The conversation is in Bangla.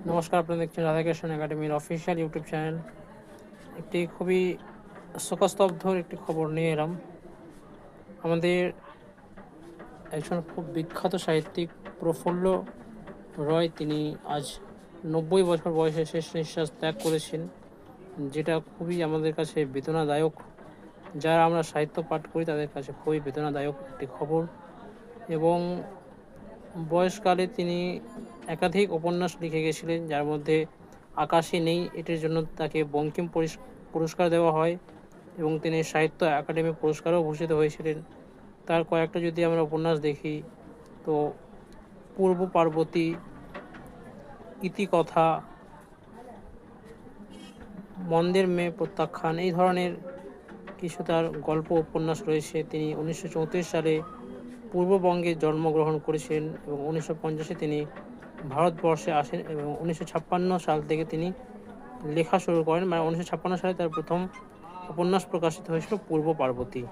নমস্কার, আপনারা দেখছেন রাধাকৃষ্ণ একাডেমির অফিসিয়াল ইউটিউব চ্যানেল। একটি খুবই শোকস্তব্ধর একটি খবর নিয়ে এলাম। আমাদের একজন খুব বিখ্যাত সাহিত্যিক প্রফুল্ল রয়, তিনি আজ 90 বছর বয়সে শেষ নিঃশ্বাস ত্যাগ করেছেন, যেটা খুবই আমাদের কাছে বেদনাদায়ক। যারা আমরা সাহিত্য পাঠ করি তাদের কাছে খুবই বেদনাদায়ক একটি খবর। এবং বয়সকালে তিনি একাধিক উপন্যাস লিখে গেছিলেন, যার মধ্যে আকাশে নেই এটির জন্য তাকে বঙ্কিম পুরস্কার দেওয়া হয় এবং তিনি সাহিত্য একাডেমি পুরস্কারও ভূষিত হয়েছিলেন। তার কয়েকটা যদি আমরা উপন্যাস দেখি, তো পূর্ব পার্বতী, ইতিকথা, মন্দের মেয়ে প্রত্যাখ্যান, এই ধরনের কিছু তার গল্প উপন্যাস রয়েছে। তিনি 1934 সালে পূর্ববঙ্গে জন্মগ্রহণ করেছিলেন এবং 1950-এ তিনি ভারতবর্ষে আসেন এবং 1956 সাল থেকে তিনি লেখা শুরু করেন। মানে 1956 সালে তার প্রথম উপন্যাস প্রকাশিত হয়েছিল পূর্ব পার্বতী।